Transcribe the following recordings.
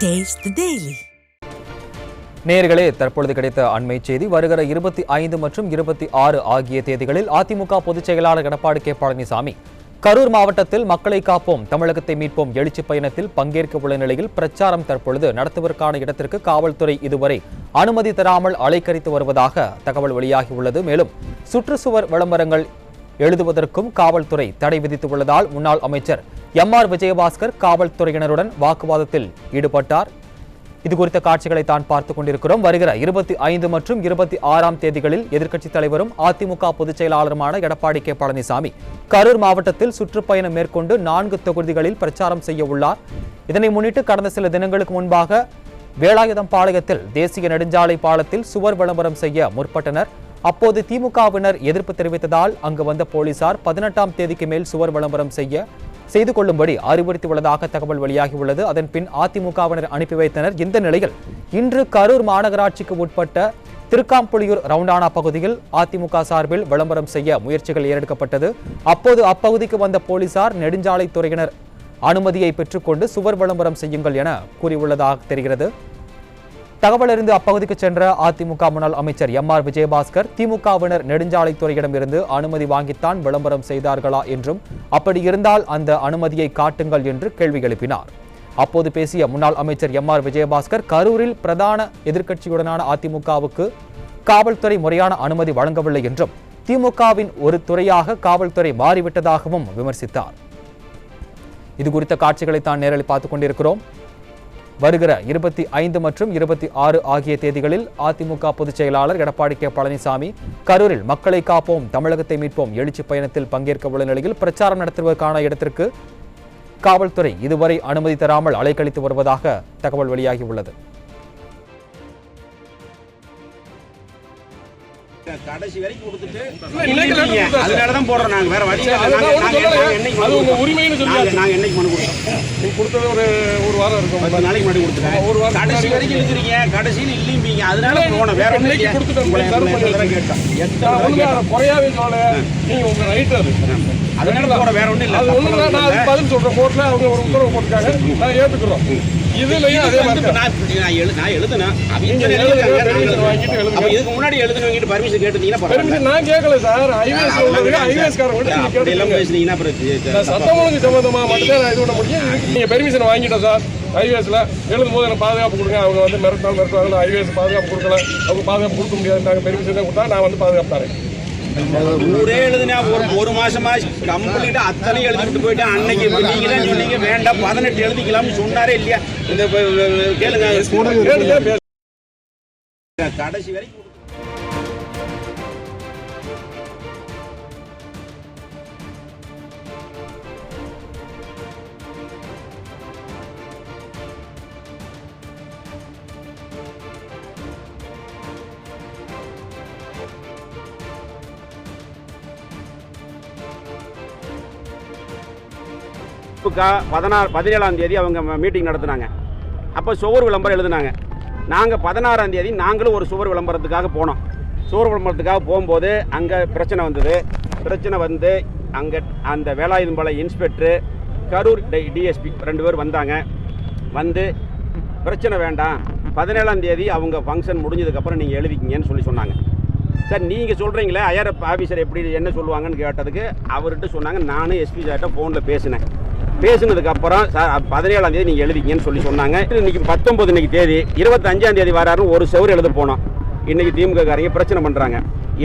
Taste the Daily. நேயர்களே, தற்பொழுது கிடைத்த அண்மை செய்தி. வருகிற 25 மற்றும் 26 ஆகிய தேதிகளில் அதிமுக பொதுச் செயலாளர் எடப்பாடி கே பழனிசாமி கரூர் மாவட்டத்தில் மக்களை காப்போம் தமிழகத்தை மீட்போம் எழுச்சி பயணத்தில் பங்கேற்க உள்ள நிலையில் பிரச்சாரம் தற்பொழுது நடத்துவதற்கான இடத்திற்கு காவல்துறை இதுவரை அனுமதி தராமல் அலைக்கழித்து வருவதாக தகவல் வெளியாகியுள்ளது. மேலும் சுற்றுச்சுவர் விளம்பரங்கள் எழுதுவதற்கும் காவல்துறை தடை விதித்துள்ளதால் முன்னாள் அமைச்சர் எம்.ஆர். விஜயபாஸ்கர் காவல்துறையினருடன் வாக்குவாதத்தில் ஈடுபட்டார். இது குறித்த காட்சிகளை தான் பார்த்துக் கொண்டிருக்கிறோம். வருகிற 25 மற்றும் 26ஆம் தேதிகளில் எதிர்க்கட்சித் தலைவரும் அதிமுக பொதுச் செயலாளருமான எடப்பாடி கே பழனிசாமி கரூர் மாவட்டத்தில் சுற்றுப்பயணம் மேற்கொண்டு 4 தொகுதிகளில் பிரச்சாரம் செய்ய உள்ளார். இதனை முன்னிட்டு கடந்த சில தினங்களுக்கு முன்பாக வேலாயுதம் பாளையத்தில் தேசிய நெடுஞ்சாலை பாலத்தில் சுவர் விளம்பரம் செய்ய முற்பட்டனர். அப்போது திமுகவினர் எதிர்ப்பு தெரிவித்ததால் அங்கு வந்த போலீசார் 18ஆம் தேதிக்கு மேல் சுவர் விளம்பரம் செய்து கொள்ளும்படி அறிவுறுத்தியுள்ளதாக தகவல் வெளியாகியுள்ளது. அதன் பின் அதிமுகவினர் அனுப்பி வைத்தனர். இந்த நிலையில் இன்று கரூர் மாநகராட்சிக்கு உட்பட்ட திருக்காம்புலியூர் ரவுண்டானா பகுதியில் அதிமுக சார்பில் விளம்பரம் செய்ய முயற்சிகள் ஏறெடுக்கப்பட்டது. அப்போது அப்பகுதிக்கு வந்த போலீசார் நெடுஞ்சாலைத்துறையினர் அனுமதியை பெற்றுக்கொண்டு சுவர் விளம்பரம் செய்யுங்கள் என கூறியுள்ளதாக தெரிகிறது. தகவல் அறிந்து அப்பகுதிக்கு சென்ற அதிமுக முன்னாள் அமைச்சர் எம்.ஆர். விஜயபாஸ்கர் திமுகவினர் நெடுஞ்சாலைத்துறையிடமிருந்து அனுமதி வாங்கித்தான் விளம்பரம் செய்தார்களா என்றும் அப்படி இருந்தால் அந்த அனுமதியை காட்டுங்கள் என்று கேள்வி எழுப்பினார். அப்போது பேசிய முன்னாள் அமைச்சர் எம்.ஆர். விஜயபாஸ்கர் கரூரில் பிரதான எதிர்க்கட்சியுடனான அதிமுகவுக்கு காவல்துறை முறையான அனுமதி வழங்கவில்லை என்றும் திமுகவின் ஒரு துறையாக காவல்துறை மாறிவிட்டதாகவும் விமர்சித்தார். இது குறித்த காட்சிகளை தான் நேரில் பார்த்துக் கொண்டிருக்கிறோம். வருகிற 25 மற்றும் 26 ஆகிய தேதிகளில் அதிமுக பொதுச் செயலாளர் எடப்பாடி கே பழனிசாமி கரூரில் மக்களை காப்போம் தமிழகத்தை மீட்போம் எழுச்சி பயணத்தில் பங்கேற்க உள்ள நிலையில் பிரச்சாரம் நடத்துவதற்கான இடத்திற்கு காவல்துறை இதுவரை அனுமதி தராமல் அலைக்கழித்து வருவதாக தகவல் வெளியாகியுள்ளது. கடைசி வரைக்கும் கொடுத்துட்டு அதனாலதான் போடுறோம். நாங்க வேற வழி நாங்க என்னைக்கு மனு கொடுத்தோம்? நீங்க கொடுத்தது ஒரு வாரம் இருக்கும், 10 நாளைக்கு முன்னாடி கொடுத்துட்டேன். ஒரு வாரம் கடைசி வரைக்கும் இருக்கிறீங்க, கடைசியில் இல்லைம்பீங்க. அதனால போன வேற ஒண்ணு கேட்டேன். குறையாவே சொல்ல நீங்க உங்க ரைட் அது அதனால போற வேற ஒண்ணு இல்ல. அது ஒண்ணு நான் பதில் சொல்றேன். கோர்ட்ல அவங்க ஒரு உத்தரவு போட்டுருக்காங்க, நான் ஏத்துக்கிறோம். இதுலயும் அதே மாதிரி நான் எழுதுனேன். இதுக்கு முன்னாடி எழுதுனவங்க பர்மிஷன் கேட்டீங்கன்னா நான் கேட்கல சார். ஐவேஸ் சட்டம் ஒழுங்கு சம்பந்தமா மட்டும்தான் நான் இது பண்ண முடியும். நீங்க பெர்மிஷன் வாங்கிட்டேன் சார். ஐவேஸ்ல எழுதும் போது எனக்கு பாதுகாப்பு கொடுங்க. அவங்க வந்து மிரட்டுவாங்க, ஐவேஸ் பாதுகாப்பு கொடுக்கல, அவங்க பாதுகாப்பு கொடுக்க முடியாது. நாங்கள் பெர்மிஷன் தான் கொடுத்தா நான் வந்து பாதுகாப்பு தரேன். ஊரே எழுதுனா ஒரு மாசமா கம்ப்ளீட்டா அத்தனை எழுதிட்டு போயிட்டு அன்னைக்கு நீங்க தான் சொன்னீங்க வேண்டாம் 18 எழுதிக்கலாம்னு சொன்னாரே இல்லையா? இந்த கேளுங்க கடைசி வரைக்கும் திமுக 17ஆம் தேதி அவங்க மீட்டிங் நடத்தினாங்க. அப்போ சுவர் விளம்பரம் எழுதினாங்க. நாங்கள் 16ஆம் தேதி நாங்களும் ஒரு சுவர் விளம்பரத்துக்காக போனோம். சுவர் விளம்பரத்துக்காக போகும்போது அங்கே பிரச்சனை வந்தது. பிரச்சனை வந்து அங்கே அந்த வேலாயுதம்பாளையம் இன்ஸ்பெக்டரு கரூர் டிஎஸ்பி 2 பேர் வந்தாங்க. வந்து பிரச்சனை வேண்டாம், 17ஆம் தேதி அவங்க ஃபங்க்ஷன் முடிஞ்சதுக்கப்புறம் நீங்கள் எழுதிக்கிங்கன்னு சொன்னாங்க. சார் நீங்கள் சொல்கிறீங்களே ஹையர் ஆஃபீஸர் எப்படி என்ன சொல்லுவாங்கன்னு கேட்டதுக்கு அவர்கிட்ட சொன்னாங்க. நானும் எஸ்பி சார்கிட்ட ஃபோனில் பேசினதுக்கப்புறம் சார் 17ஆம் தேதி நீங்கள் எழுதிங்கன்னு சொன்னாங்க. இன்னைக்கு 19 இன்னைக்கு தேதி 25ஆம் தேதி வராருன்னு ஒரு செவர் எழுத போனோம். இன்னைக்கு திமுக காரங்க பிரச்சனை பண்ணுறாங்க.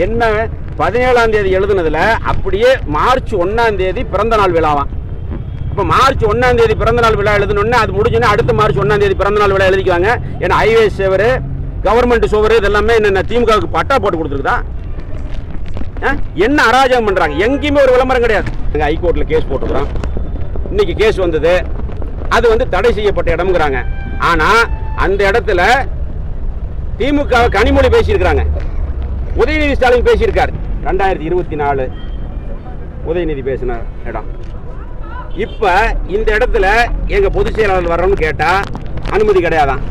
என்ன 17ஆம் தேதி எழுதுனதுல அப்படியே மார்ச் 1ஆம் தேதி பிறந்த நாள் விழாவாம். இப்போ மார்ச் 1ஆம் தேதி பிறந்த நாள் விழா எழுதணுன்னு அது முடிஞ்சோன்னா அடுத்த மார்ச் 1ஆம் தேதி பிறந்த நாள் விழா எழுதிக்குவாங்க. ஏன்னா ஹைவேஸ் செவர் கவர்மெண்ட் சுவர் இதெல்லாமே என்ன திமுகவுக்கு பட்டா போட்டு கொடுத்துருக்குதா? என்ன அராஜகம் பண்றாங்க? எங்கேயுமே ஒரு விளம்பரம் கிடையாது. ஹைகோர்ட்ல கேஸ் போட்டுக்கிறோம். இன்னைக்கு கேஸ் வந்தது. அது வந்து தடை செய்யப்பட்ட இடம்ங்கிறாங்க. ஆனா அந்த இடத்துல திமுக கனிமொழி பேசியிருக்கிறாங்க, உதயநிதி ஸ்டாலின் பேசியிருக்காரு. 2024 உதயநிதி பேசின இடம். இப்ப இந்த இடத்துல எங்க பொதுச் செயலாளர் வர்றோம்னு கேட்டா அனுமதி கிடையாதான்.